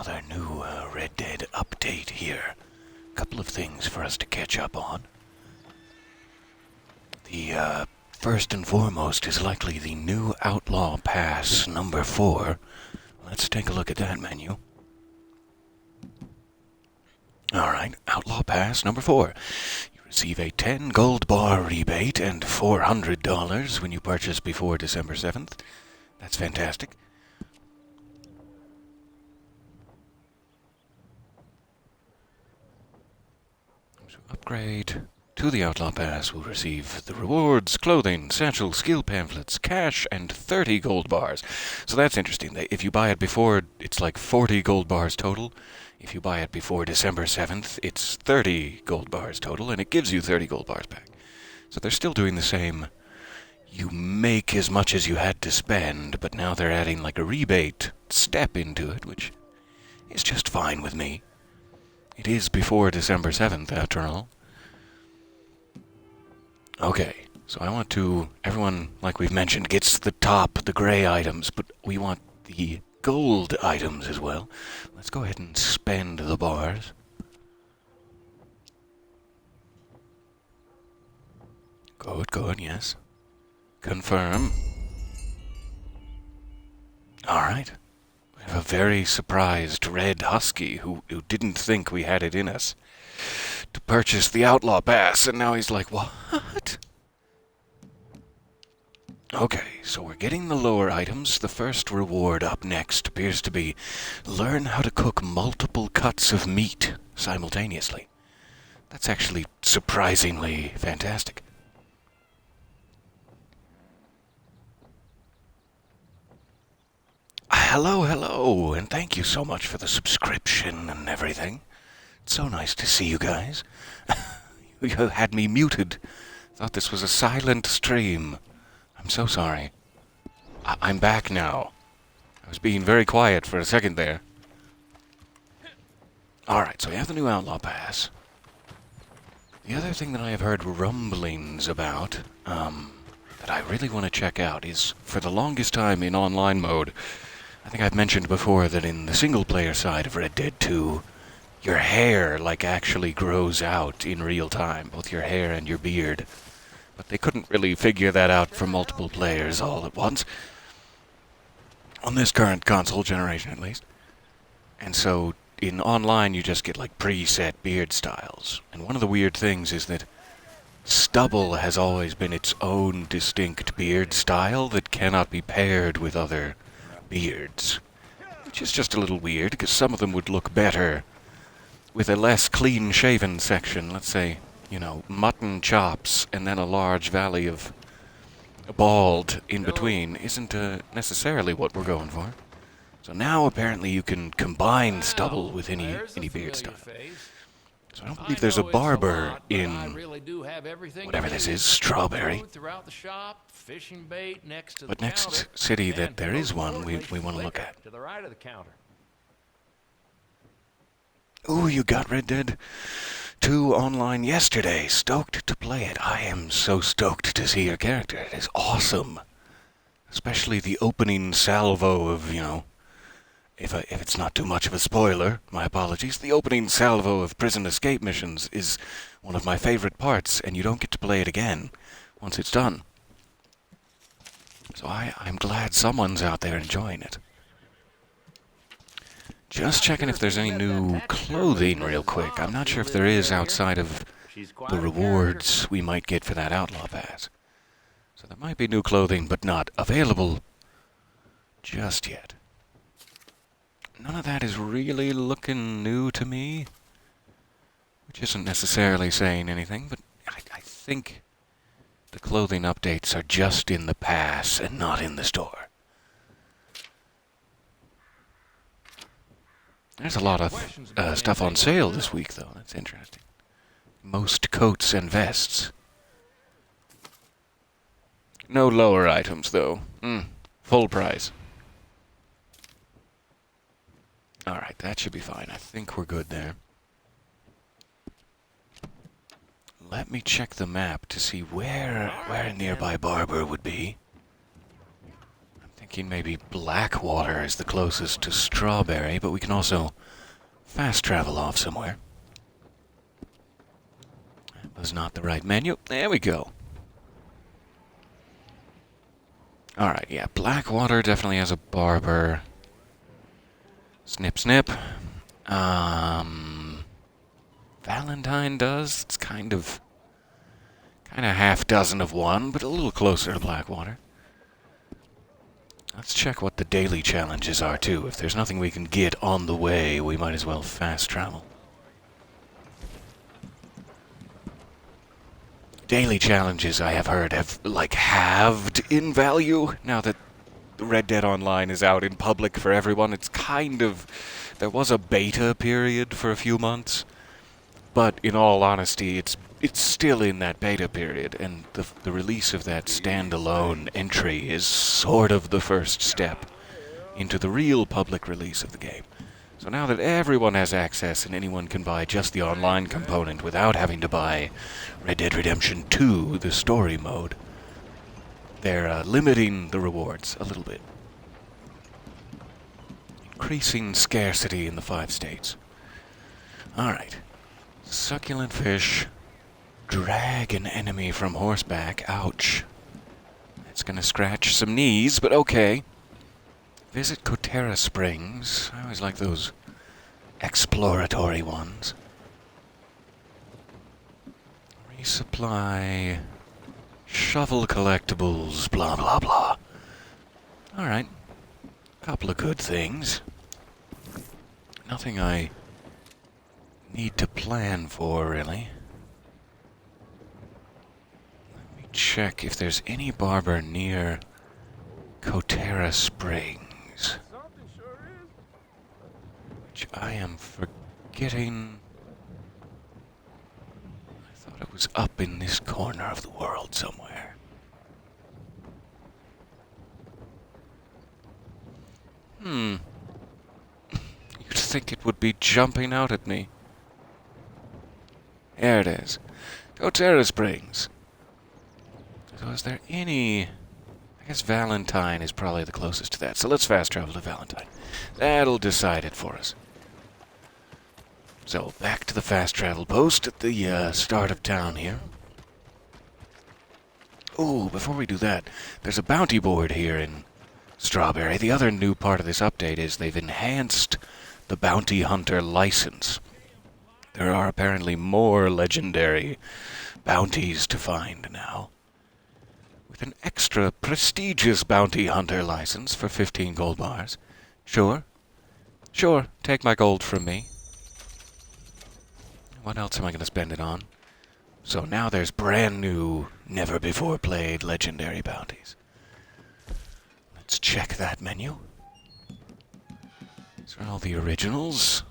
another new Red Dead update here. A couple of things for us to catch up on. The first and foremost is likely the new Outlaw Pass number 4. Let's take a look at that menu. Alright, Outlaw Pass number 4. You receive a 10 gold bar rebate and $400 when you purchase before December 7th. That's fantastic. So upgrade to the Outlaw Pass will receive the rewards, clothing, satchel, skill pamphlets, cash, and 30 gold bars. So that's interesting. If you buy it before, it's like 40 gold bars total. If you buy it before December 7th, it's 30 gold bars total, and it gives you 30 gold bars back. So they're still doing the same. You make as much as you had to spend, but now they're adding like a rebate step into it, which is just fine with me. It is before December 7th, after all. Okay, so I want to... Everyone, like we've mentioned, gets the top, the gray items, but we want the gold items as well. Let's go ahead and spend the bars. Good, yes. Confirm. Alright. We have a very surprised red husky who didn't think we had it in us to purchase the Outlaw Pass, and now he's like, what? Okay, so we're getting the lower items. The first reward up next appears to be learn how to cook multiple cuts of meat simultaneously. That's actually surprisingly fantastic. Hello, and thank you so much for the subscription and everything. It's so nice to see you guys. You had me muted. Thought this was a silent stream. I'm so sorry. I'm back now. I was being very quiet for a second there. Alright, so we have the new Outlaw Pass. The other thing that I have heard rumblings about, that I really want to check out is, for the longest time in online mode, I think I've mentioned before that in the single-player side of Red Dead 2, your hair, like, actually grows out in real time, both your hair and your beard. But they couldn't really figure that out for multiple players all at once. On this current console generation, at least. And so, in online, you just get, like, preset beard styles. And one of the weird things is that stubble has always been its own distinct beard style that cannot be paired with other beards. Which is just a little weird, because some of them would look better with a less clean-shaven section. Let's say, you know, mutton chops and then a large valley of bald in between isn't necessarily what we're going for. So now apparently you can combine stubble with any beard style. So I don't believe there's a barber in whatever this is, Strawberry. But next city that there is one, we want to look at. Ooh, you got Red Dead 2 online yesterday. Stoked to play it. I am so stoked to see your character. It is awesome. Especially the opening salvo of, you know, if it's not too much of a spoiler, my apologies, the opening salvo of prison escape missions is one of my favorite parts, and you don't get to play it again once it's done. So I'm glad someone's out there enjoying it. Just checking if there's any new clothing real quick. I'm not sure if there is outside of the rewards we might get for that Outlaw Pass. So there might be new clothing, but not available just yet. None of that is really looking new to me, which isn't necessarily saying anything, but I think the clothing updates are just in the pass and not in the store. There's a lot of stuff on sale this week, though. That's interesting. Most coats and vests. No lower items, though. Full price. Alright, that should be fine. I think we're good there. Let me check the map to see where a nearby barber would be. I'm Thinking maybe Blackwater is the closest to Strawberry, but we can also fast travel off somewhere. That was not the right menu. There we go. Alright, yeah, Blackwater definitely has a barber. Snip, snip. Valentine does. It's kind of half dozen of one, but a little closer to Blackwater. Let's check what the daily challenges are, too. If there's nothing we can get on the way, we might as well fast travel. Daily challenges, I have heard, have, like, halved in value now that Red Dead Online is out in public for everyone. It's kind of... There was a beta period for a few months, but in all honesty, it's still in that beta period, and the release of that standalone entry is sort of the first step into the real public release of the game. So now that everyone has access and anyone can buy just the online component without having to buy Red Dead Redemption 2, the story mode, they're limiting the rewards a little bit. Increasing scarcity in the 5 states. Alright. Succulent fish. Drag an enemy from horseback. Ouch. That's gonna scratch some knees, but okay. Visit Kotera Springs. I always like those exploratory ones. Resupply. Shovel collectibles. Blah, blah, blah. Alright. Couple of good things. Nothing I need to plan for, really. Let me check if there's any barber near Kotera Springs. Which I am forgetting. I thought it was up in this corner of the world somewhere. You'd think it would be jumping out at me. There it is. Kotera Springs. So is there any... I guess Valentine is probably the closest to that. So let's fast travel to Valentine. That'll decide it for us. So, back to the fast travel post at the start of town here. Oh, before we do that, there's a bounty board here in Strawberry. The other new part of this update is they've enhanced the bounty hunter license. There are apparently more legendary bounties to find now. With an extra prestigious bounty hunter license for 15 gold bars. Sure. Sure, take my gold from me. What else am I going to spend it on? So now there's brand new, never-before-played legendary bounties. Let's check that menu. These are all the originals.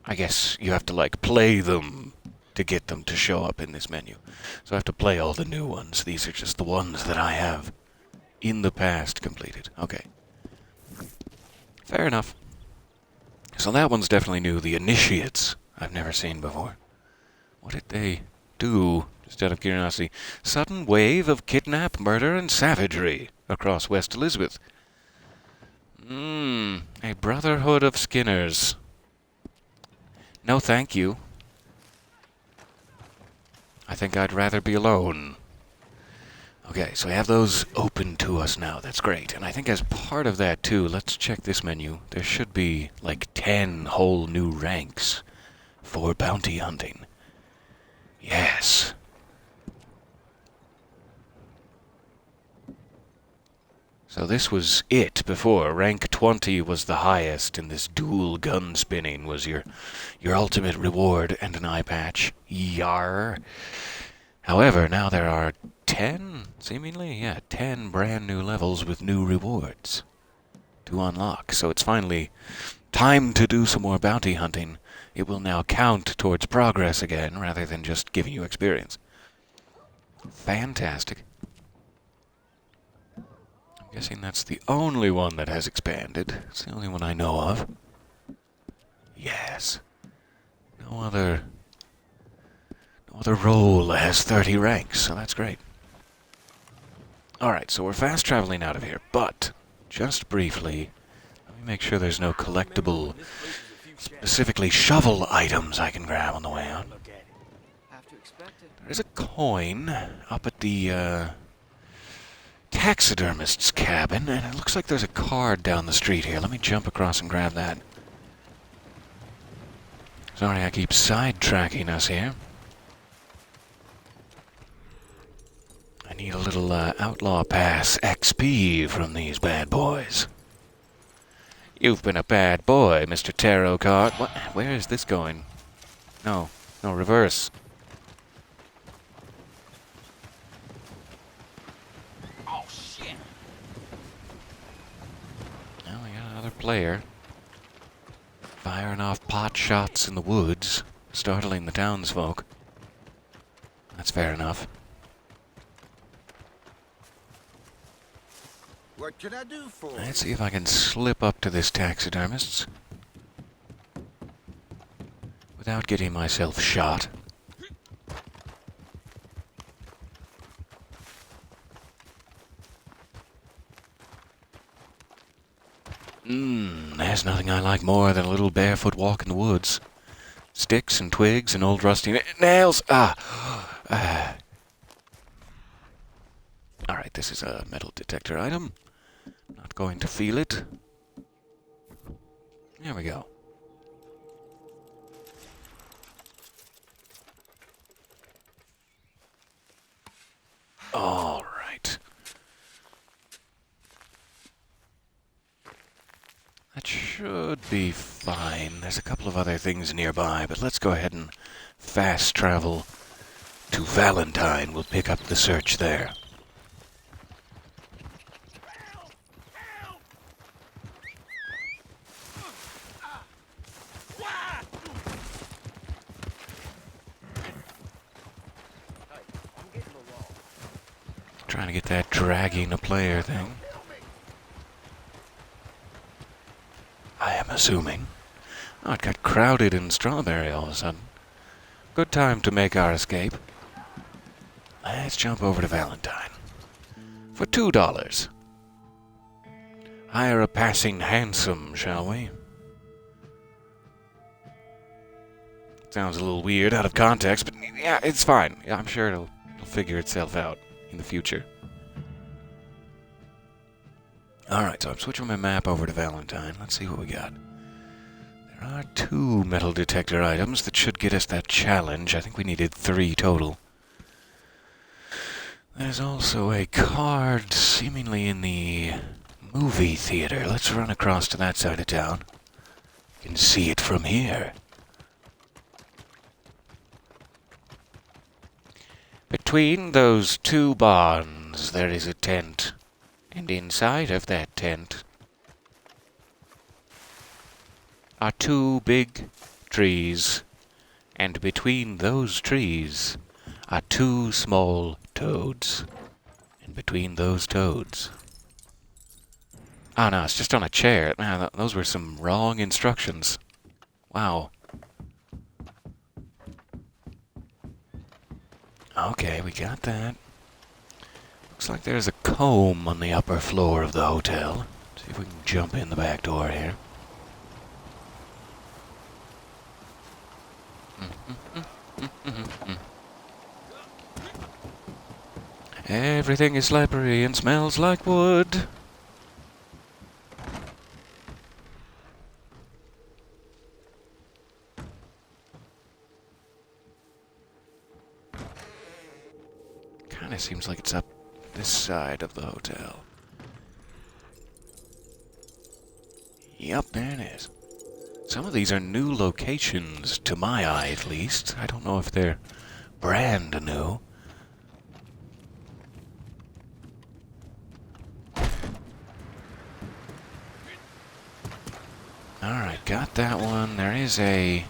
I guess you have to, like, play them to get them to show up in this menu. So I have to play all the new ones. These are just the ones that I have in the past completed. Okay. Fair enough. So that one's definitely new. The Initiates, I've never seen before. What did they do? Just out of curiosity. Sudden wave of kidnap, murder, and savagery across West Elizabeth. A brotherhood of Skinners. No, thank you. I think I'd rather be alone. Okay, so we have those open to us now. That's great. And I think as part of that, too, let's check this menu. There should be, like, 10 whole new ranks for bounty hunting. Yes. So this was it before. Rank 20 was the highest, and this dual gun spinning was your ultimate reward and an eye patch. Yar. However, now there are 10, seemingly, yeah, 10 brand new levels with new rewards to unlock. So it's finally time to do some more bounty hunting. It will now count towards progress again, rather than just giving you experience. Fantastic. I'm guessing that's the only one that has expanded. It's the only one I know of. Yes. No other role has 30 ranks, so that's great. Alright, so we're fast traveling out of here, but just briefly, let me make sure there's no collectible, specifically shovel items I can grab on the way out. There's a coin up at the taxidermist's cabin, and it looks like there's a card down the street here. Let me jump across and grab that. Sorry, I keep sidetracking us here. I need a little Outlaw Pass XP from these bad boys. You've been a bad boy, Mr. Tarot Card. What? Where is this going? No, reverse. Oh, shit! Well, we got another player. Firing off pot shots in the woods, startling the townsfolk. That's fair enough. What can I do for you? Let's see if I can slip up to this taxidermist's without getting myself shot. There's nothing I like more than a little barefoot walk in the woods. Sticks and twigs and old rusty nails. Alright, this is a metal detector item. Not going to feel it. There we go. All right. That should be fine. There's a couple of other things nearby, but let's go ahead and fast travel to Valentine. We'll pick up the search there. Trying to get that dragging a player thing. I am assuming. Oh, it got crowded in Strawberry all of a sudden. Good time to make our escape. Let's jump over to Valentine. For $2. Hire a passing hansom, shall we? Sounds a little weird out of context, but yeah, it's fine. Yeah, I'm sure it'll figure itself out in the future. Alright, so I'm switching my map over to Valentine. Let's see what we got. There are 2 metal detector items that should get us that challenge. I think we needed 3 total. There's also a card seemingly in the movie theater. Let's run across to that side of town. You can see it from here. Between those 2 barns, there is a tent. And inside of that tent are 2 big trees. And between those trees are 2 small toads. And between those toads... Oh no, it's just on a chair. Man, those were some wrong instructions. Wow. Okay, we got that. Looks like there's a comb on the upper floor of the hotel. See if we can jump in the back door here. Everything is slippery and smells like wood. Kinda seems like it's up this side of the hotel. Yep, there it is. Some of these are new locations, to my eye at least. I don't know if they're brand new. Alright, got that one. There is a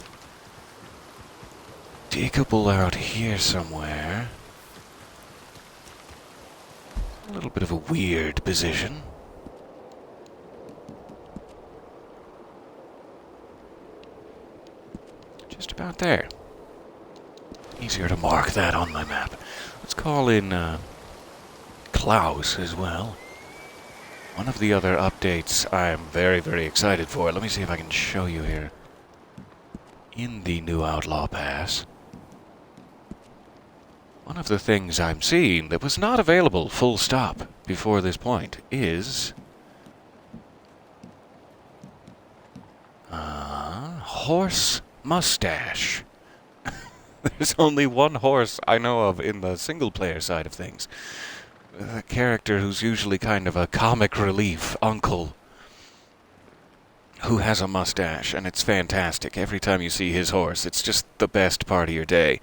diggable out here somewhere. A little bit of a weird position. Just about there. Easier to mark that on my map. Let's call in Klaus as well. One of the other updates I'm very, very excited for. Let me see if I can show you here. In the new Outlaw Pass, one of the things I'm seeing that was not available full stop before this point is horse mustache. There's only one horse I know of in the single-player side of things. A character who's usually kind of a comic relief uncle who has a mustache, and it's fantastic. Every time you see his horse, it's just the best part of your day.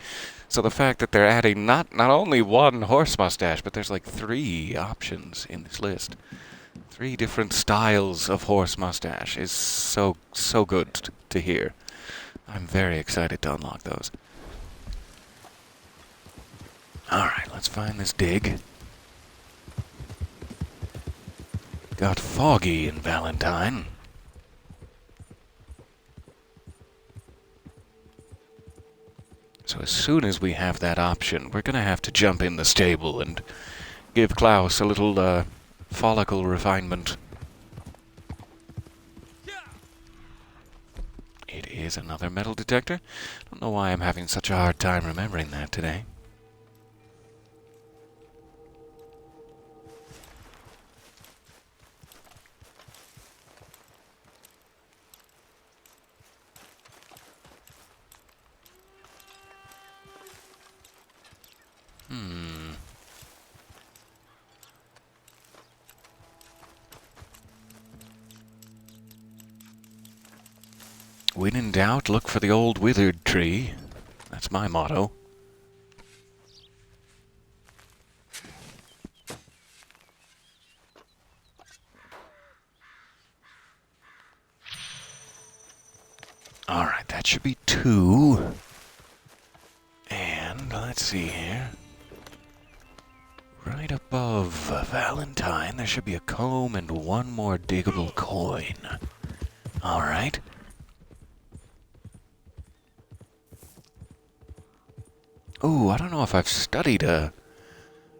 So the fact that they're adding not only one horse mustache, but there's like 3 options in this list. 3 different styles of horse mustache is so good to hear. I'm very excited to unlock those. Alright, let's find this dig. Got foggy in Valentine. So as soon as we have that option, we're going to have to jump in the stable and give Klaus a little follicle refinement. It is another metal detector. Don't know why I'm having such a hard time remembering that today. When in doubt, look for the old withered tree. That's my motto. Alright, that should be 2. And let's see here. Right above Valentine, there should be a comb and 1 more diggable coin. Alright. Ooh, I don't know if I've studied a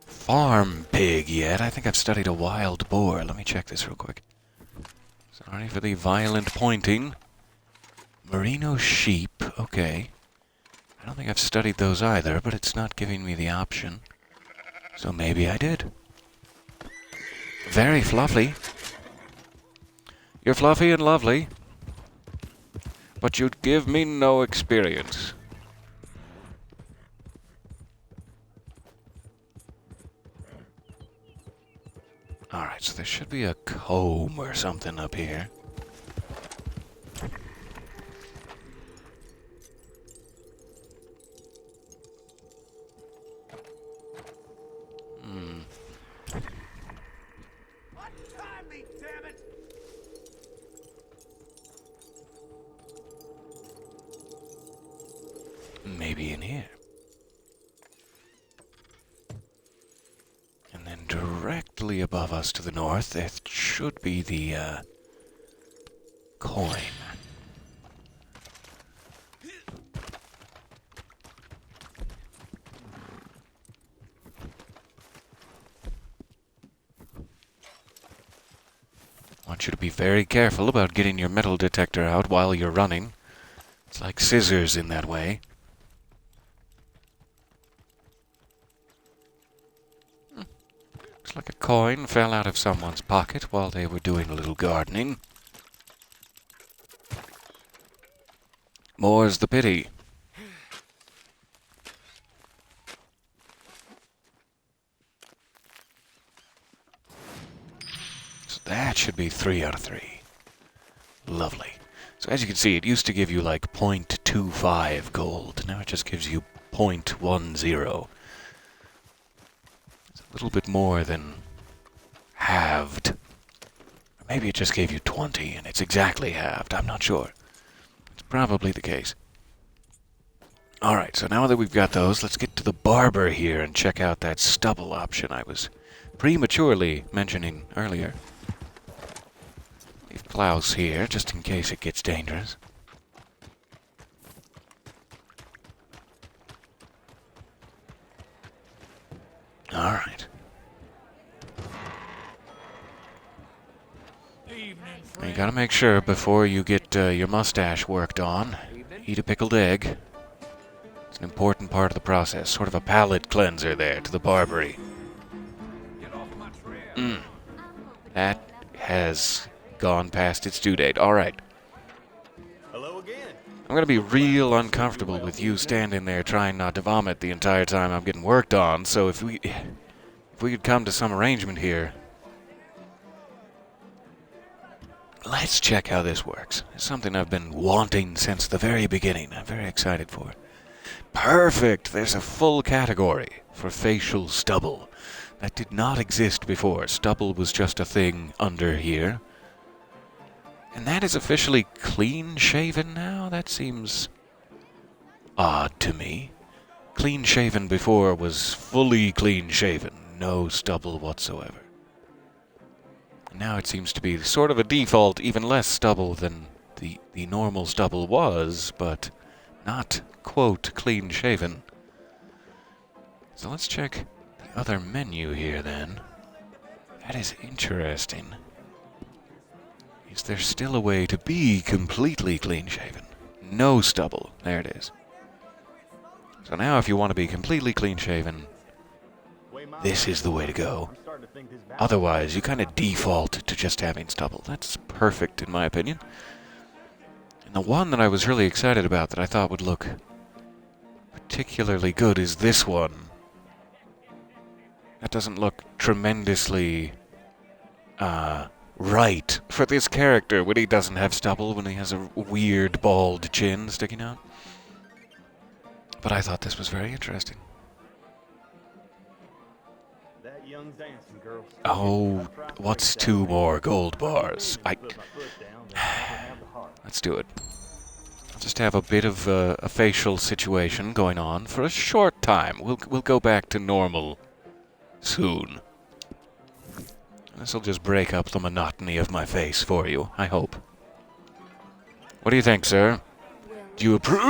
farm pig yet. I think I've studied a wild boar. Let me check this real quick. Sorry for the violent pointing. Merino sheep, okay. I don't think I've studied those either, but it's not giving me the option. So maybe I did. Very fluffy. You're fluffy and lovely, but you'd give me no experience. Alright, so there should be a comb or something up here. Untie me, damn it! Maybe in here. And then directly above us to the north, there should be the, coin. I want you to be very careful about getting your metal detector out while you're running. It's like scissors in that way. Looks like a coin fell out of someone's pocket while they were doing a little gardening. More's the pity. So that should be 3 out of 3. Lovely. So as you can see, it used to give you like 0.25 gold. Now it just gives you 0.10. It's a little bit more than halved. Or maybe it just gave you 20 and it's exactly halved. I'm not sure. It's probably the case. Alright, so now that we've got those, let's get to the barber here and check out that stubble option I was prematurely mentioning earlier. Leave Klaus here, just in case it gets dangerous. Alright. gotta make sure before you get your mustache worked on, eat a pickled egg. It's an important part of the process, sort of a palate cleanser there to the Barbary. That has gone past its due date. Alright. Hello again. I'm gonna be real uncomfortable with you standing there trying not to vomit the entire time I'm getting worked on, so if we could come to some arrangement here. Let's check how this works. It's something I've been wanting since the very beginning. I'm very excited for it. Perfect! There's a full category for facial stubble. That did not exist before. Stubble was just a thing under here. And that is officially clean-shaven now? That seems odd to me. Clean-shaven before was fully clean-shaven. No stubble whatsoever. And now it seems to be sort of a default, even less stubble than the normal stubble was, but not, quote, clean-shaven. So let's check the other menu here, then. That is interesting. Is there still a way to be completely clean-shaven? No stubble. There it is. So now if you want to be completely clean-shaven, this is the way to go. Otherwise, you kind of default to just having stubble. That's perfect, in my opinion. And the one that I was really excited about that I thought would look particularly good is this one. That doesn't look tremendously right for this character when he doesn't have stubble, when he has a weird bald chin sticking out. But I thought this was very interesting. That young dancing girl. Oh, what's 2 more gold bars? Let's do it. I'll just have a bit of a facial situation going on for a short time. We'll go back to normal soon. This'll just break up the monotony of my face for you, I hope. What do you think, sir? Do you approve?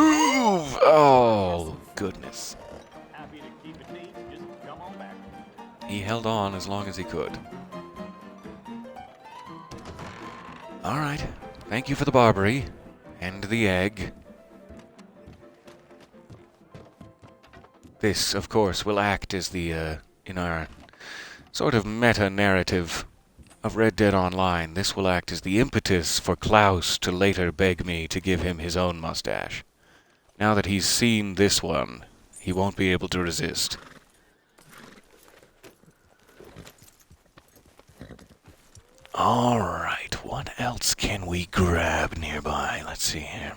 Oh, goodness. Happy to keep it neat. Just come on back. He held on as long as he could. Alright. Thank you for the Barbary. And the egg. This, of course, will act as the, in our sort of meta-narrative of Red Dead Online, this will act as the impetus for Klaus to later beg me to give him his own mustache. Now that he's seen this one, he won't be able to resist. Alright, what else can we grab nearby? Let's see here.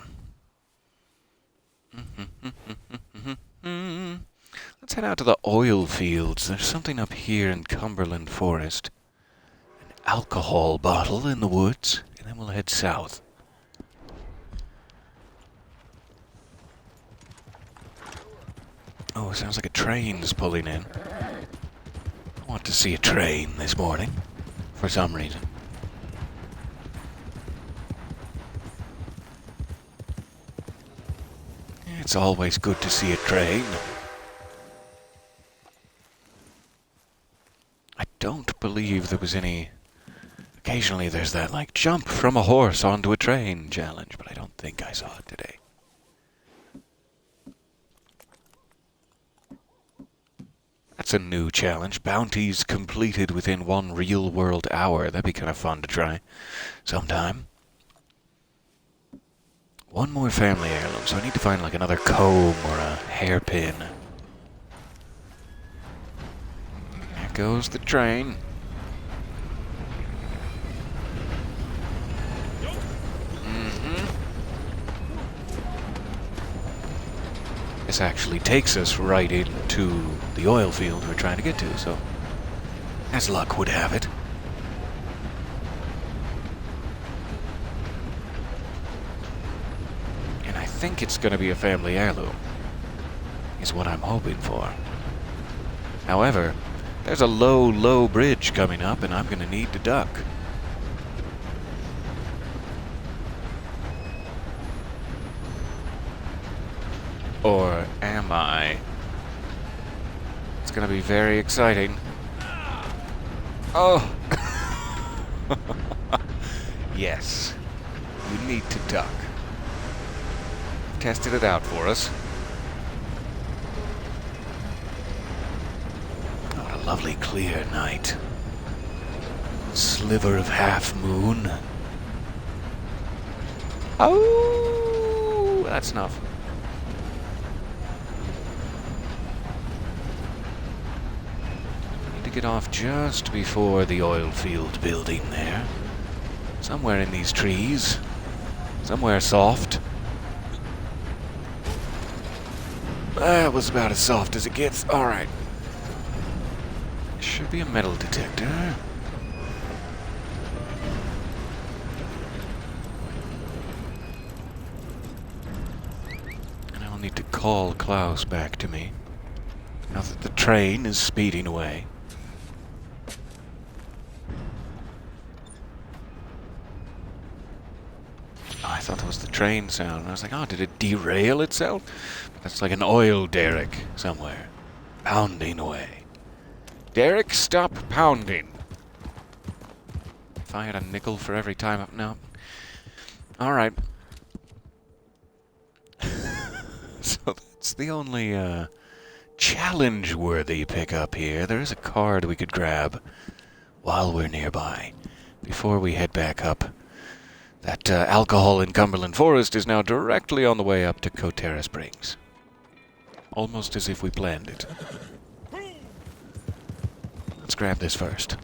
Let's head out to the oil fields. There's something up here in Cumberland Forest. An alcohol bottle in the woods, and then we'll head south. Oh, it sounds like a train's pulling in. I want to see a train this morning, for some reason. It's always good to see a train. I don't believe there was any... Occasionally there's that, like, jump from a horse onto a train challenge, but I don't think I saw it today. That's a new challenge. Bounties completed within 1 real-world hour. That'd be kind of fun to try sometime. 1 more family heirloom, so I need to find, like, another comb or a hairpin. There goes the train. This actually takes us right into the oil field we're trying to get to, so as luck would have it. And I think it's going to be a family heirloom, is what I'm hoping for. However, there's a low bridge coming up, and I'm going to need to duck. Or am I? It's gonna be very exciting. Oh! Yes. You need to duck. Tested it out for us. What a lovely clear night. Sliver of half moon. Oh, that's enough. Need to get off just before the oil field building there. Somewhere in these trees. Somewhere soft. That was about as soft as it gets. Alright. Should be a metal detector. And I'll need to call Klaus back to me. Now that the train is speeding away. Oh, I thought that was the train sound. And I was like, oh, did it derail itself? That's like an oil derrick somewhere. Pounding away. Derek, stop pounding. If I had a nickel for every time up now. Alright. So that's the only challenge-worthy pickup here. There is a card we could grab while we're nearby. Before we head back up. That alcohol in Cumberland Forest is now directly on the way up to Coterra Springs. Almost as if we planned it. Let's grab this first.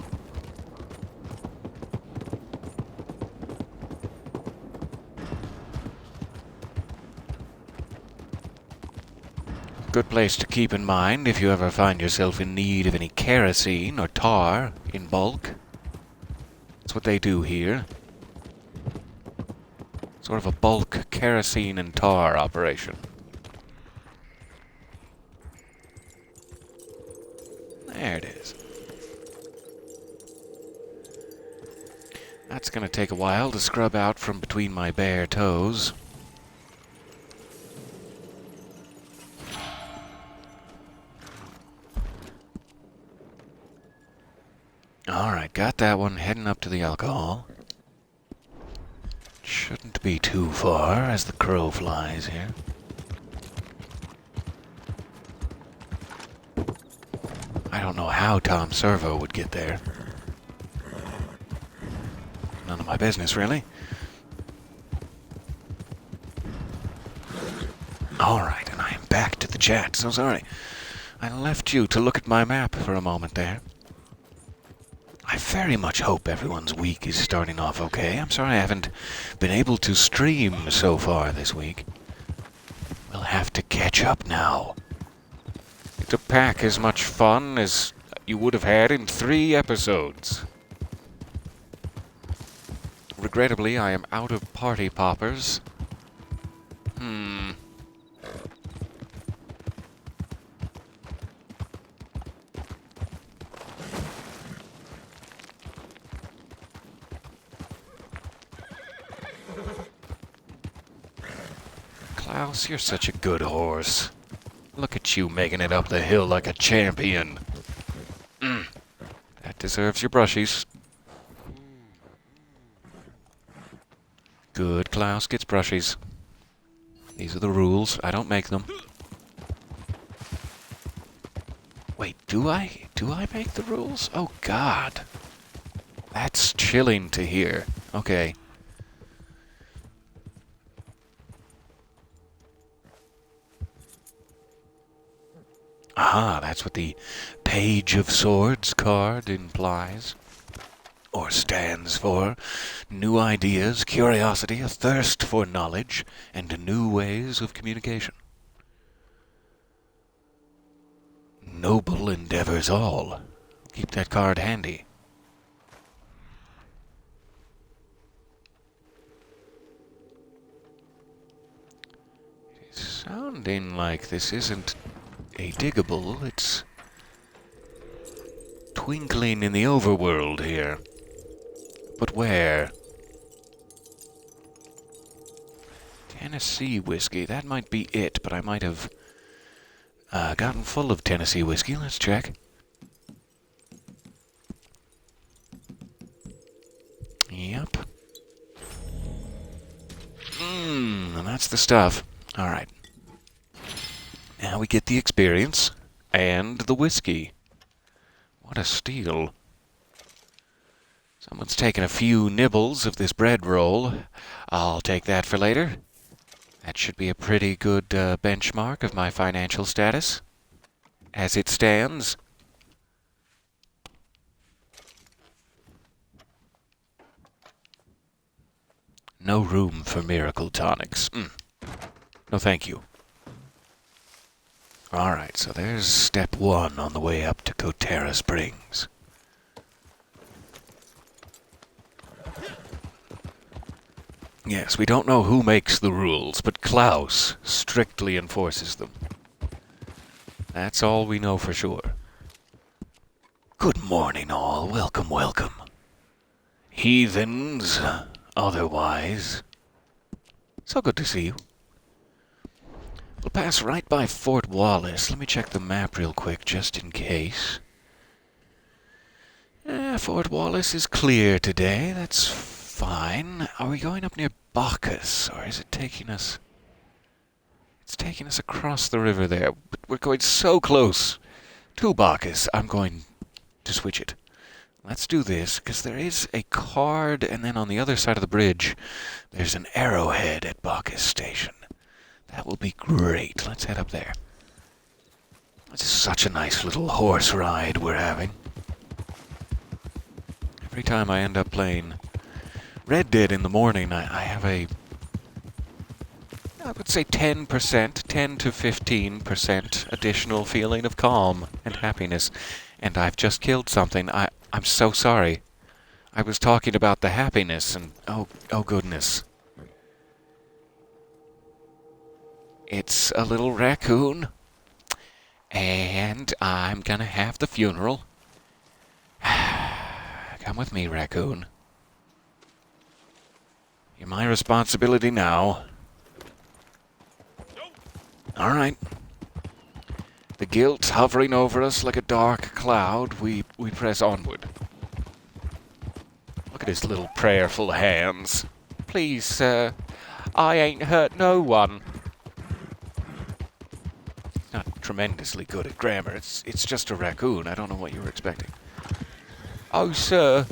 Good place to keep in mind if you ever find yourself in need of any kerosene or tar in bulk. That's what they do here. Sort of a bulk kerosene and tar operation. There it is. That's going to take a while to scrub out from between my bare toes. Alright, got that one. Heading up to the alcohol. Shouldn't be too far as the crow flies here. I don't know how Tom Servo would get there. None of my business, really. Alright, and I am back to the chat. So sorry. I left you to look at my map for a moment there. I very much hope everyone's week is starting off okay. I'm sorry I haven't been able to stream so far this week. We'll have to catch up now. To pack as much fun as you would have had in 3 episodes. Regrettably, I am out of party poppers. Klaus, you're such a good horse. Look at you making it up the hill like a champion. That deserves your brushies. Good, Klaus gets brushies. These are the rules. I don't make them. Wait, do I? Do I make the rules? Oh, God. That's chilling to hear. Okay. Aha, that's what the Page of Swords card implies. Or stands for. New ideas, curiosity, a thirst for knowledge, and new ways of communication. Noble endeavors all. Keep that card handy. It's sounding like this isn't a diggable, it's twinkling in the overworld here. But where? Tennessee whiskey, that might be it, but I might have gotten full of Tennessee whiskey. Let's check. Yep. That's the stuff. All right. Now we get the experience and the whiskey. What a steal. Someone's taken a few nibbles of this bread roll. I'll take that for later. That should be a pretty good benchmark of my financial status as it stands. No room for miracle tonics. No, thank you. All right, so there's step one on the way up to Kotera Springs. Yes, we don't know who makes the rules, but Klaus strictly enforces them. That's all we know for sure. Good morning, all. Welcome, welcome. Heathens, otherwise. So good to see you. We'll pass right by Fort Wallace. Let me check the map real quick, just in case. Fort Wallace is clear today. That's fine. Are we going up near Bacchus, or is it taking us... It's taking us across the river there, but we're going so close to Bacchus. I'm going to switch it. Let's do this, because there is a card, and then on the other side of the bridge, there's an arrowhead at Bacchus Station. That will be great. Let's head up there. This is such a nice little horse ride we're having. Every time I end up playing Red Dead in the morning, I have I would say 10%, 10 to 15% additional feeling of calm and happiness. And I've just killed something. I'm so sorry. I was talking about the happiness and oh goodness. It's a little raccoon. And I'm gonna have the funeral. Come with me, raccoon. You're my responsibility now. All right. The guilt hovering over us like a dark cloud, we press onward. Look at his little prayerful hands. Please, sir, I ain't hurt no one. He's not tremendously good at grammar. It's just a raccoon. I don't know what you were expecting. Oh, sir.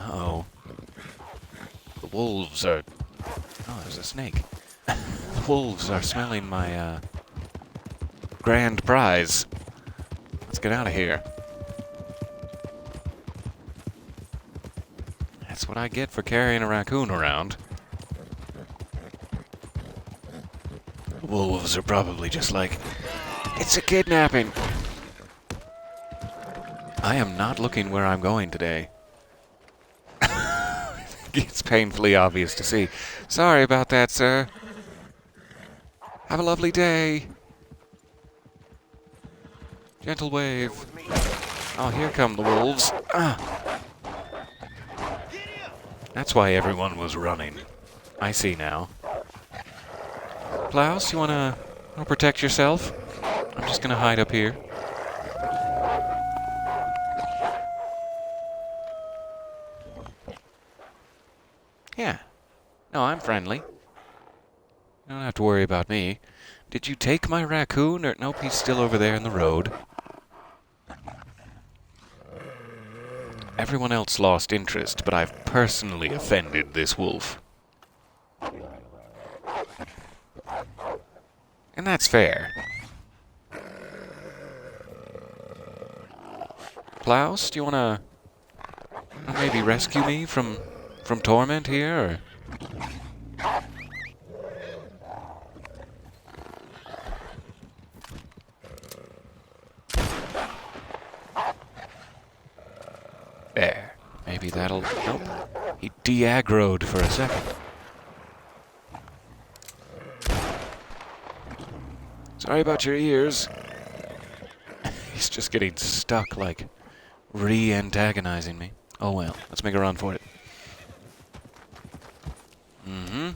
Uh-oh. The wolves are... Oh, there's a snake. The wolves are smelling my, grand prize. Let's get out of here. That's what I get for carrying a raccoon around. The wolves are probably just like, it's a kidnapping. I am not looking where I'm going today. It's painfully obvious to see. Sorry about that, sir. Have a lovely day. Gentle wave. Oh, here come the wolves. Ah. That's why everyone was running. I see now. Klaus, you wanna protect yourself? I'm just gonna hide up here. Yeah. No, I'm friendly. You don't have to worry about me. Did you take my raccoon? Or nope, he's still over there in the road. Everyone else lost interest, but I've personally offended this wolf. And that's fair. Klaus, do you wanna maybe rescue me from torment here, or... There. Maybe that'll... Nope. He de-aggroed for a second. Sorry about your ears. He's just getting stuck, like, re-antagonizing me. Oh well, let's make a run for it. Mm-hmm.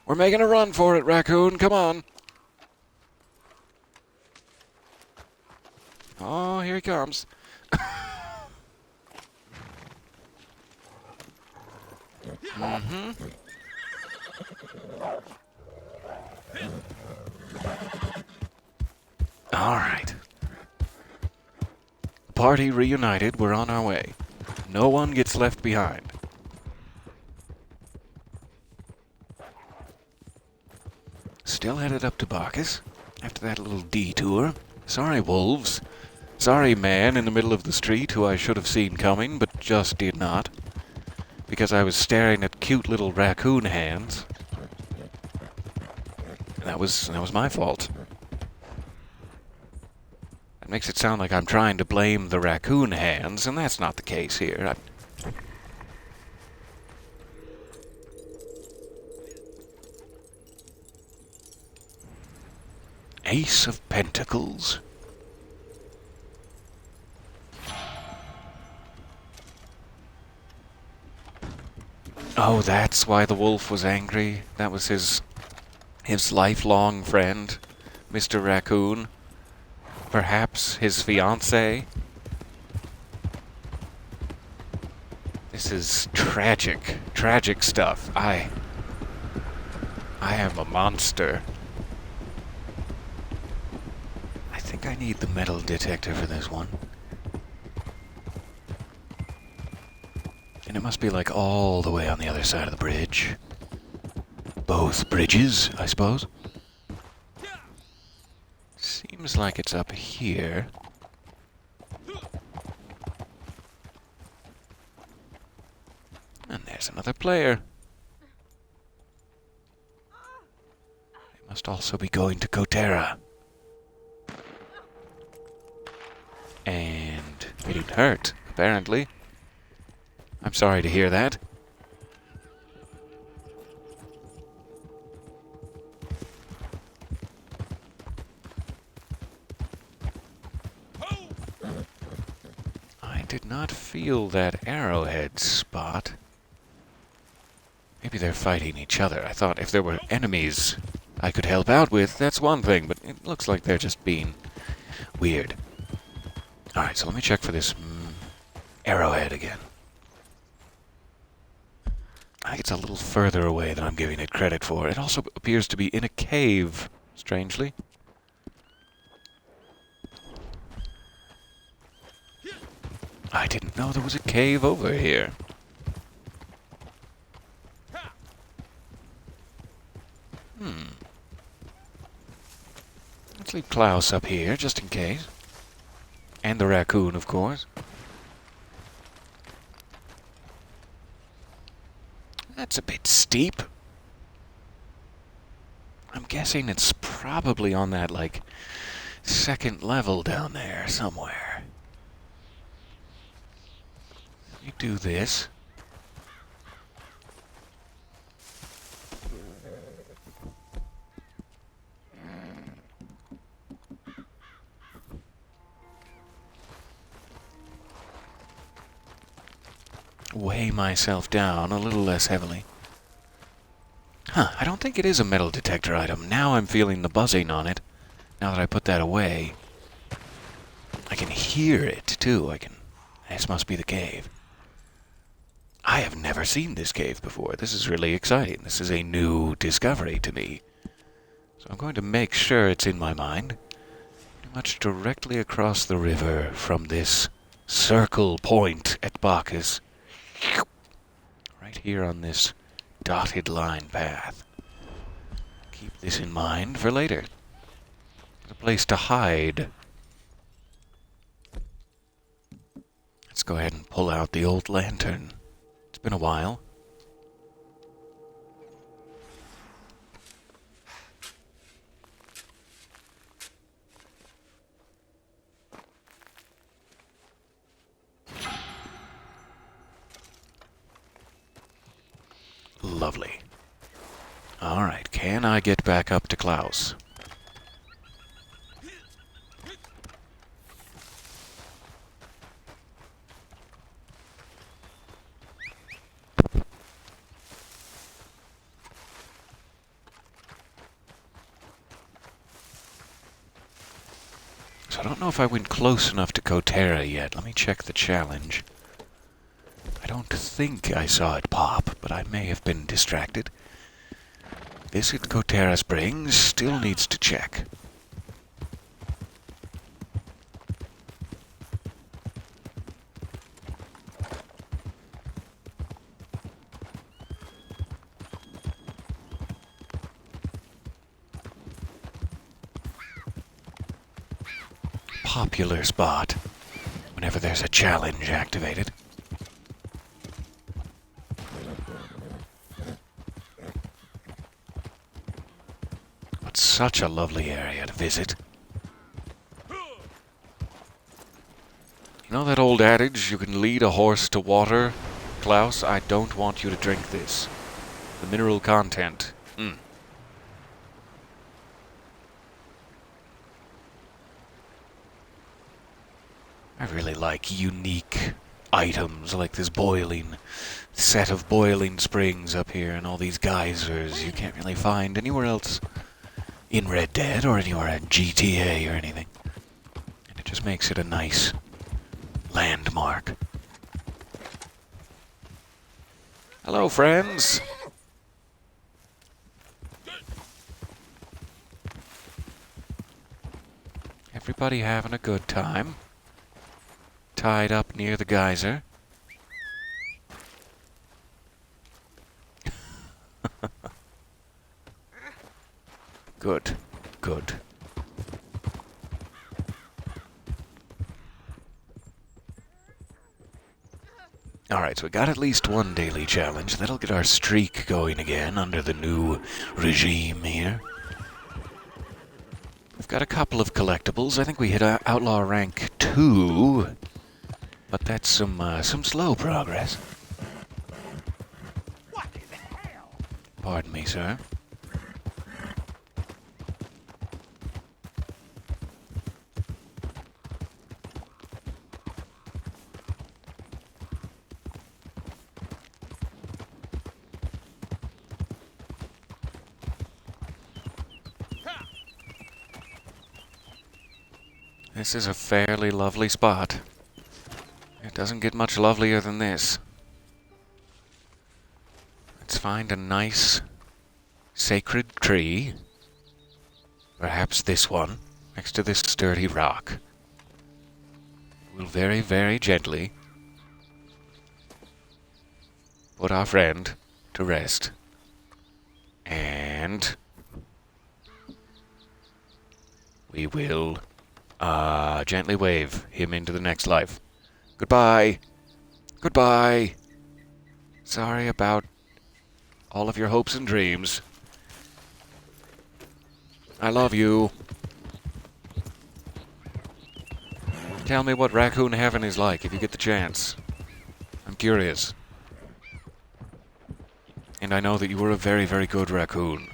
We're making a run for it, raccoon. Come on. Oh, here he comes. Mm-hmm. All right. Party reunited, we're on our way. No one gets left behind. Still headed up to Bacchus after that little detour. Sorry, wolves. Sorry, man in the middle of the street who I should have seen coming, but just did not. Because I was staring at cute little raccoon hands. That was my fault. That makes it sound like I'm trying to blame the raccoon hands, and that's not the case here. Ace of Pentacles. Oh, that's why the wolf was angry. That was his lifelong friend, Mr. Raccoon. Perhaps his fiancée. This is tragic stuff. I am a monster. I think I need the metal detector for this one. And it must be like all the way on the other side of the bridge. Both bridges, I suppose. Seems like it's up here. And there's another player. They must also be going to Kotera. And he didn't hurt, apparently. I'm sorry to hear that. I did not feel that arrowhead spot. Maybe they're fighting each other. I thought if there were enemies I could help out with, that's one thing, but it looks like they're just being weird. Alright, so let me check for this arrowhead again. I think it's a little further away than I'm giving it credit for. It also appears to be in a cave, strangely. I didn't know there was a cave over here. Let's leave Klaus up here, just in case. And the raccoon, of course. That's a bit steep. I'm guessing it's probably on that, like, second level down there somewhere. Let me do this. Weigh myself down a little less heavily. Huh, I don't think it is a metal detector item. Now I'm feeling the buzzing on it. Now that I put that away. I can hear it, too. This must be the cave. I have never seen this cave before. This is really exciting. This is a new discovery to me. So I'm going to make sure it's in my mind. Pretty much directly across the river from this circle point at Bacchus. Right here on this dotted line path. Keep this in mind for later. A place to hide. Let's go ahead and pull out the old lantern. It's been a while. Lovely. Alright, can I get back up to Klaus? So I don't know if I went close enough to Kotera yet. Let me check the challenge. I don't think I saw it pop, but I may have been distracted. Visit Coterra Springs still needs to check. Popular spot whenever there's a challenge activated. But such a lovely area to visit. You know that old adage, you can lead a horse to water? Klaus, I don't want you to drink this. The mineral content. I really like unique items like this boiling set of boiling springs up here and all these geysers you can't really find anywhere else in Red Dead or anywhere in GTA or anything. And it just makes it a nice landmark. Hello, friends. Everybody having a good time? Tied up near the geyser. Good, good. Alright, so we got at least one daily challenge. That'll get our streak going again under the new regime here. We've got a couple of collectibles. I think we hit Outlaw rank 2. But that's some slow progress. What in the hell? Pardon me, sir. This is a fairly lovely spot. It doesn't get much lovelier than this. Let's find a nice, sacred tree. Perhaps this one, next to this sturdy rock. We'll very, very gently put our friend to rest. And we will gently wave him into the next life. Goodbye. Goodbye. Sorry about all of your hopes and dreams. I love you. Tell me what raccoon heaven is like if you get the chance. I'm curious. And I know that you were a very, very good raccoon.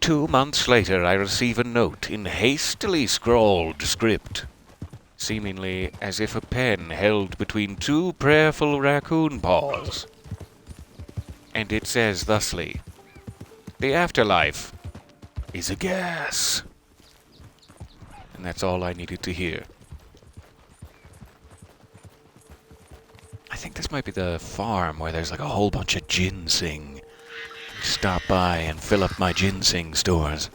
"2 months later, I receive a note in hastily scrawled script, seemingly as if a pen held between two prayerful raccoon paws. And it says thusly, 'The afterlife is a gas.'" And that's all I needed to hear. I think this might be the farm where there's like a whole bunch of ginseng. Stop by and fill up my ginseng stores.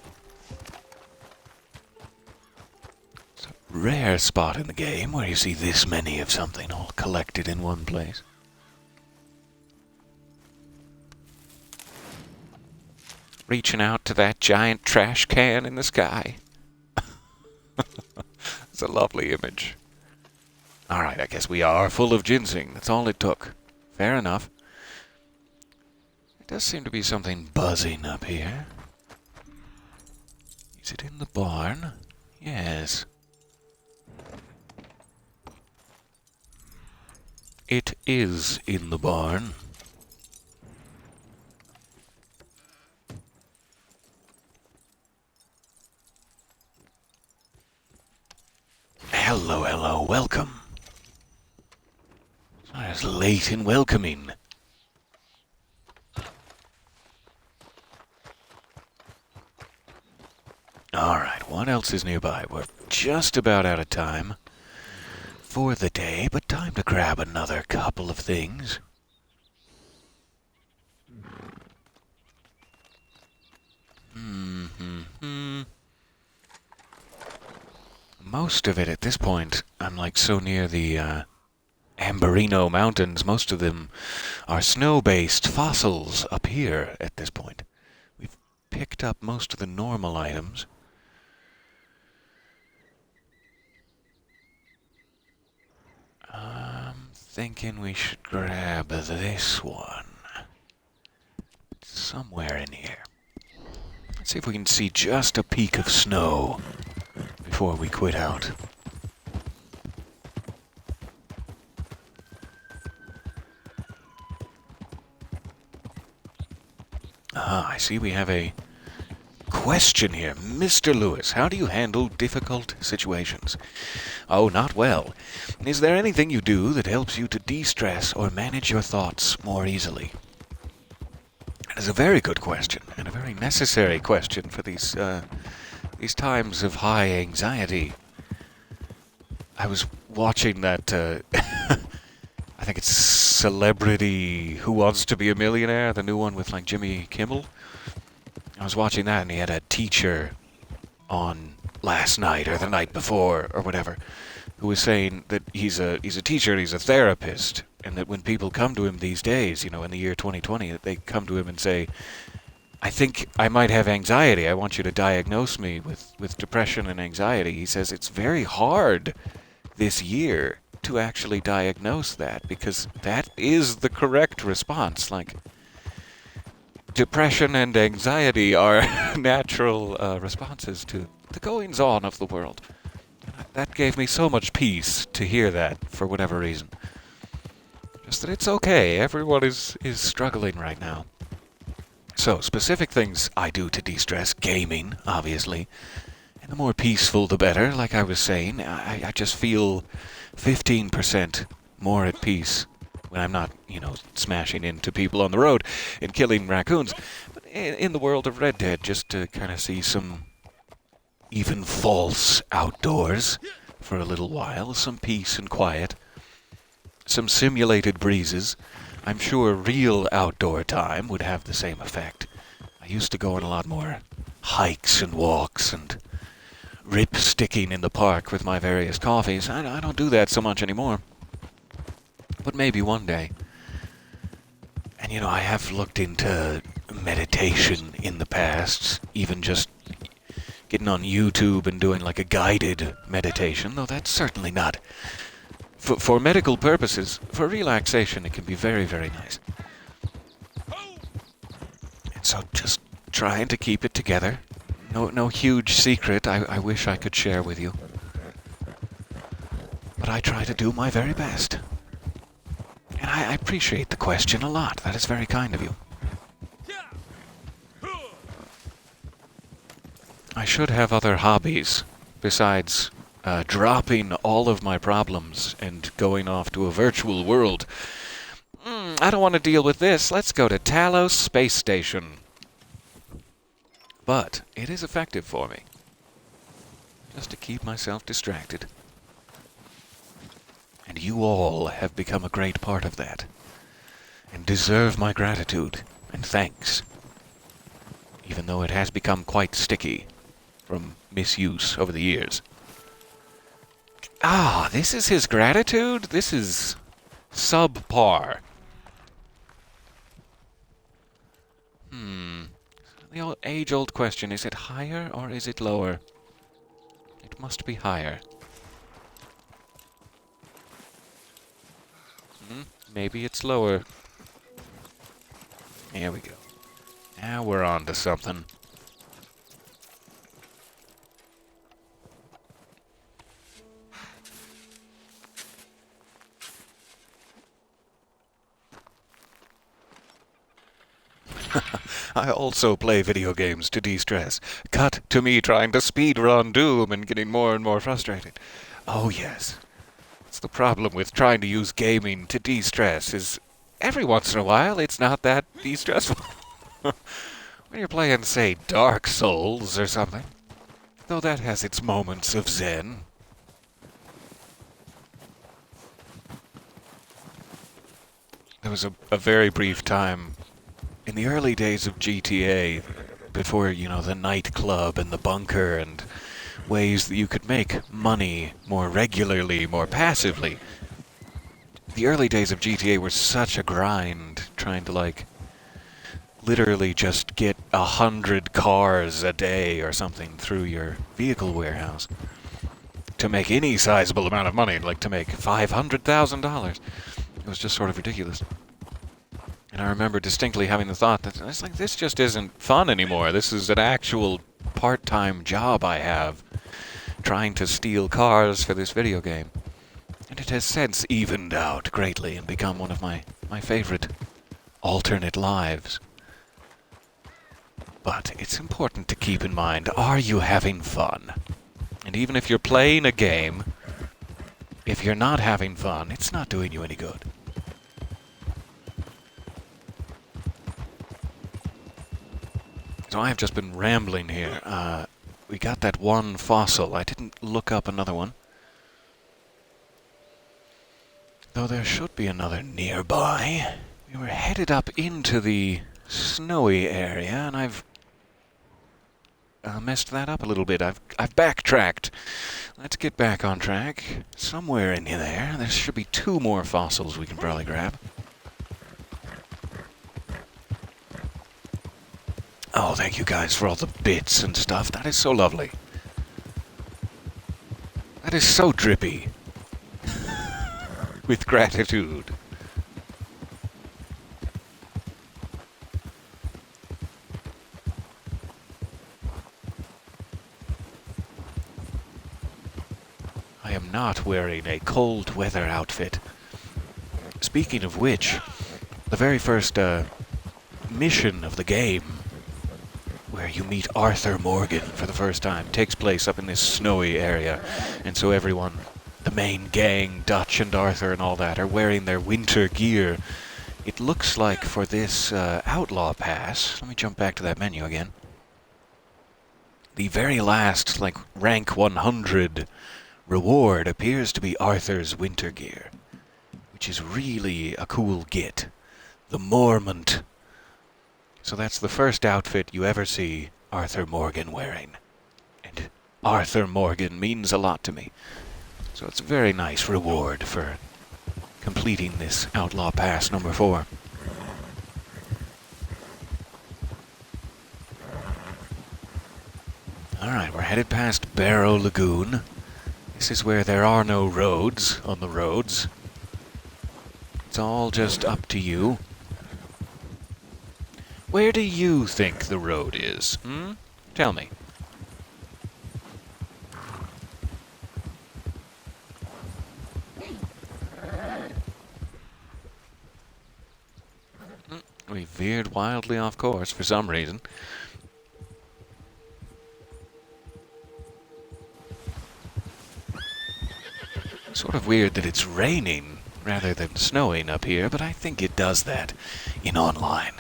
It's a rare spot in the game where you see this many of something all collected in one place. Reaching out to that giant trash can in the sky. It's a lovely image. Alright, I guess we are full of ginseng. That's all it took. Fair enough. Does seem to be something buzzing up here. Is it in the barn? Yes. It is in the barn. Hello, hello, welcome. It's not as late in welcoming. Alright, what else is nearby? We're just about out of time for the day, but time to grab another couple of things. Most of it at this point, I'm like so near the Amberino Mountains, most of them are snow-based fossils up here at this point. We've picked up most of the normal items. I'm thinking we should grab this one. Somewhere in here. Let's see if we can see just a peak of snow before we quit out. I see we have a question here. Mr. Lewis, how do you handle difficult situations? Oh, not well. Is there anything you do that helps you to de-stress or manage your thoughts more easily? That is a very good question, and a very necessary question for these times of high anxiety. I was watching that, I think it's Celebrity Who Wants to Be a Millionaire, the new one with like Jimmy Kimmel. I was watching that, and he had a teacher on last night or the night before or whatever, who was saying that he's a teacher and he's a therapist, and that when people come to him these days, you know, in the year 2020, that they come to him and say, I think I might have anxiety. I want you to diagnose me with depression and anxiety. He says it's very hard this year to actually diagnose that, because that is the correct response. Like, depression and anxiety are natural responses to the goings-on of the world. That gave me so much peace to hear that, for whatever reason. Just that it's okay. Everyone is struggling right now. So, specific things I do to de-stress. Gaming, obviously. And the more peaceful, the better. Like I was saying, I just feel 15% more at peace when I'm not, you know, smashing into people on the road and killing raccoons. But in the world of Red Dead, just to kind of see some even false outdoors for a little while, some peace and quiet, some simulated breezes. I'm sure real outdoor time would have the same effect. I used to go on a lot more hikes and walks and rip-sticking in the park with my various coffees. I don't do that so much anymore. But maybe one day. And, you know, I have looked into meditation in the past, even just getting on YouTube and doing like a guided meditation, though that's certainly not. For medical purposes, for relaxation, it can be very, very nice. And so just trying to keep it together. No huge secret I wish I could share with you. But I try to do my very best. And I appreciate the question a lot. That is very kind of you. I should have other hobbies besides dropping all of my problems and going off to a virtual world. I don't want to deal with this. Let's go to Talos Space Station. But it is effective for me. Just to keep myself distracted. And you all have become a great part of that. And deserve my gratitude and thanks. Even though it has become quite sticky from misuse over the years. Ah, this is his gratitude? This is subpar. The age-old question, is it higher or is it lower? It must be higher. Maybe it's lower. Here we go. Now we're on to something. I also play video games to de-stress. Cut to me trying to speedrun Doom and getting more and more frustrated. Oh yes. That's the problem with trying to use gaming to de-stress, is every once in a while it's not that de-stressful. When you're playing, say, Dark Souls or something. though that has its moments of zen. There was a very brief time in the early days of GTA, before, you know, the nightclub and the bunker and ways that you could make money more regularly, more passively. The early days of GTA were such a grind, trying to, like, literally just get 100 cars a day or something through your vehicle warehouse to make any sizable amount of money, like to make $500,000. It was just sort of ridiculous. And I remember distinctly having the thought that it's like, this just isn't fun anymore. This is an actual part-time job I have, trying to steal cars for this video game. And it has since evened out greatly and become one of my favorite alternate lives. But it's important to keep in mind, are you having fun? And even if you're playing a game, if you're not having fun, it's not doing you any good. So I have just been rambling here. We got that one fossil. I didn't look up another one. Though there should be another nearby. We were headed up into the snowy area, and I've messed that up a little bit. I've backtracked. Let's get back on track. Somewhere in there should be 2 more fossils we can probably grab. Oh, thank you guys for all the bits and stuff. That is so lovely. That is so drippy. With gratitude. I am not wearing a cold weather outfit. Speaking of which, the very first mission of the game, where you meet Arthur Morgan for the first time, takes place up in this snowy area. And so everyone, the main gang, Dutch and Arthur and all that, are wearing their winter gear. It looks like for this Outlaw Pass, let me jump back to that menu again. The very last, like, rank 100 reward appears to be Arthur's winter gear, which is really a cool get. The Mormont. So that's the first outfit you ever see Arthur Morgan wearing. And Arthur Morgan means a lot to me. So it's a very nice reward for completing this Outlaw Pass number 4. Alright, we're headed past Barrow Lagoon. This is where there are no roads on the roads. It's all just up to you. Where do you think the road is? Tell me. We veered wildly off course for some reason. Sort of weird that it's raining rather than snowing up here, but I think it does that in online.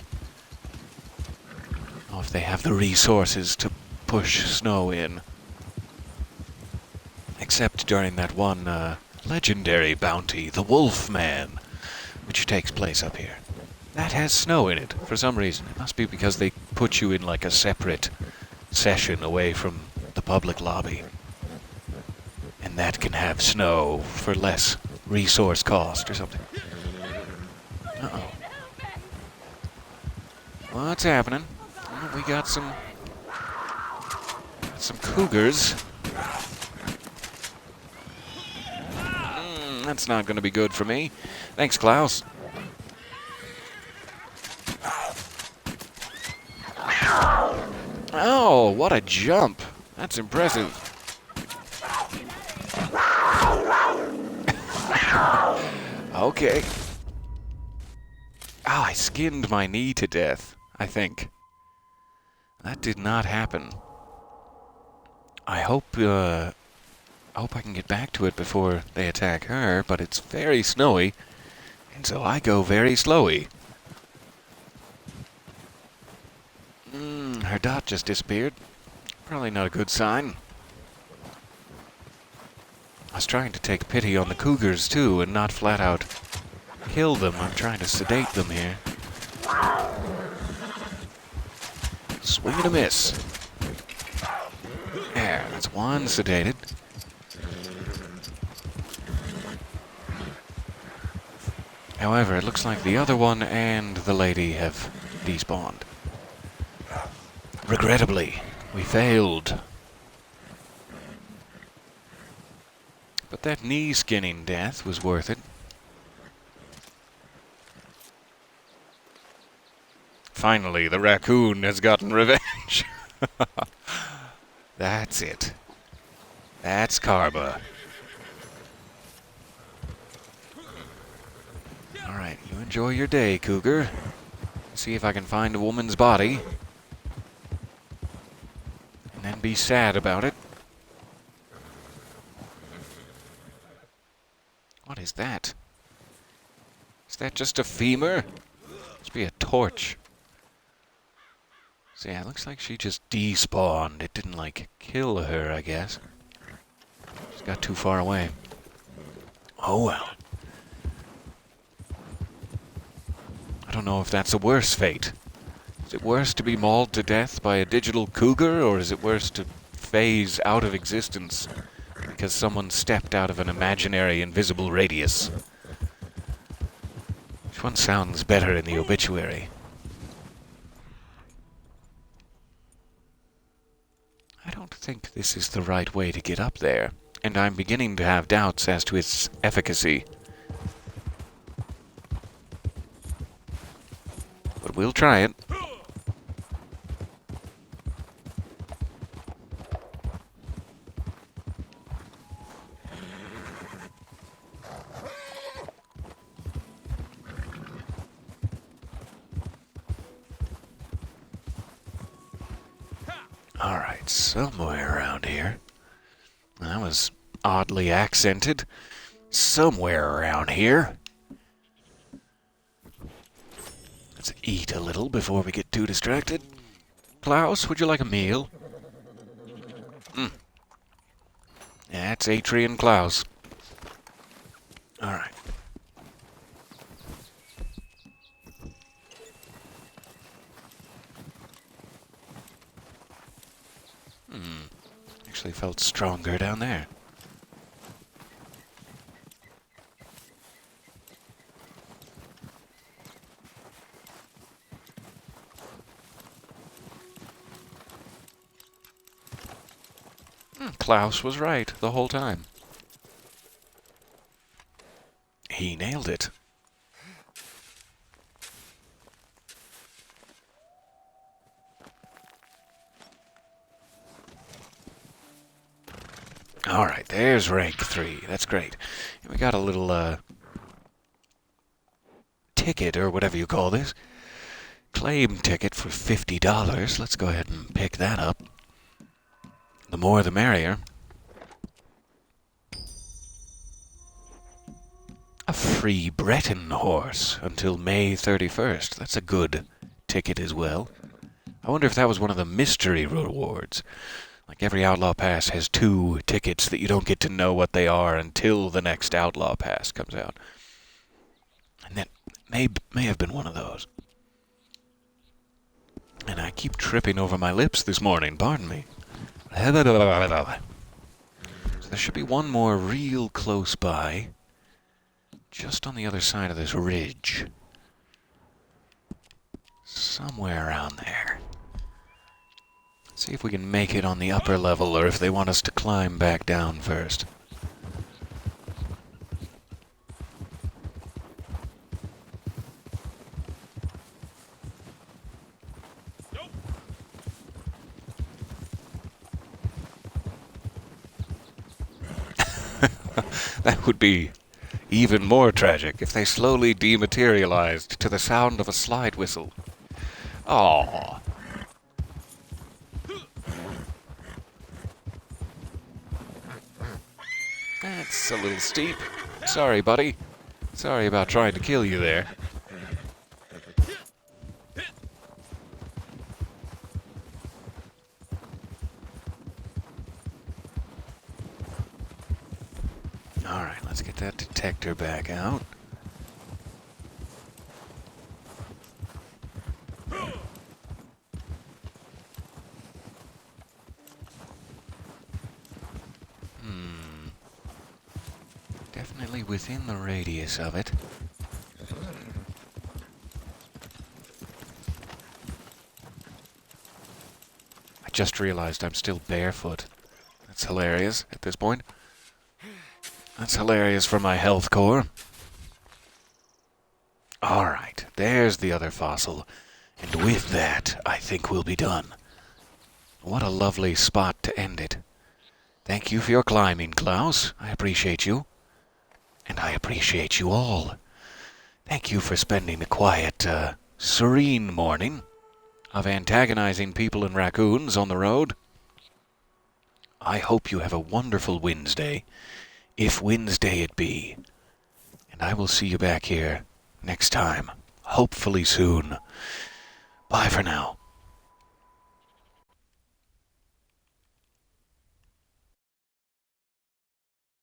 Oh, if they have the resources to push snow in. Except during that one legendary bounty, the Wolfman, which takes place up here. That has snow in it for some reason. It must be because they put you in like a separate session away from the public lobby. And that can have snow for less resource cost or something. Uh-oh. What's happening? Well, we got some cougars. That's not going to be good for me. Thanks, Klaus. Oh, what a jump. That's impressive. Okay. Oh, I skinned my knee to death, I think. That did not happen. I hope I can get back to it before they attack her, but it's very snowy, and so I go very slowy. Her dot just disappeared. Probably not a good sign. was trying to take pity on the cougars, too, and not flat out kill them. I'm trying to sedate them here. Swing and a miss. There, that's one sedated. However, it looks like the other one and the lady have despawned. Regrettably, we failed. But that knee-skinning death was worth it. Finally, the raccoon has gotten revenge. That's it. That's karma. Alright, you enjoy your day, cougar. See if I can find a woman's body. And then be sad about it. What is that? Is that just a femur? Must be a torch. So yeah, it looks like she just despawned. It didn't, like, kill her, I guess. Just got too far away. Oh well. I don't know if that's a worse fate. Is it worse to be mauled to death by a digital cougar, or is it worse to phase out of existence because someone stepped out of an imaginary invisible radius? Which one sounds better in the obituary? I don't think this is the right way to get up there, and I'm beginning to have doubts as to its efficacy. But we'll try it. Alright, somewhere around here. That was oddly accented. Somewhere around here. Let's eat a little before we get too distracted. Klaus, would you like a meal? That's Adrian Klaus. Alright. Actually felt stronger down there. Klaus was right the whole time. He nailed it. Alright, there's rank 3. That's great. And we got a little, ticket, or whatever you call this. Claim ticket for $50. Let's go ahead and pick that up. The more the merrier. A free Breton horse until May 31st. That's a good ticket as well. I wonder if that was one of the mystery rewards. Like every Outlaw Pass has 2 tickets that you don't get to know what they are until the next Outlaw Pass comes out. And that may have been one of those. And I keep tripping over my lips this morning, pardon me. So there should be one more real close by. Just on the other side of this ridge. Somewhere around there. See if we can make it on the upper level, or if they want us to climb back down first. That would be even more tragic if they slowly dematerialized to the sound of a slide whistle. Aww. That's a little steep. Sorry, buddy. Sorry about trying to kill you there. Alright, let's get that detector back out. Definitely within the radius of it. I just realized I'm still barefoot. That's hilarious at this point. That's hilarious for my health core. Alright, there's the other fossil. And with that, I think we'll be done. What a lovely spot to end it. Thank you for your climbing, Klaus. I appreciate you. And I appreciate you all. Thank you for spending a quiet, serene morning of antagonizing people and raccoons on the road. I hope you have a wonderful Wednesday, if Wednesday it be. And I will see you back here next time, hopefully soon. Bye for now.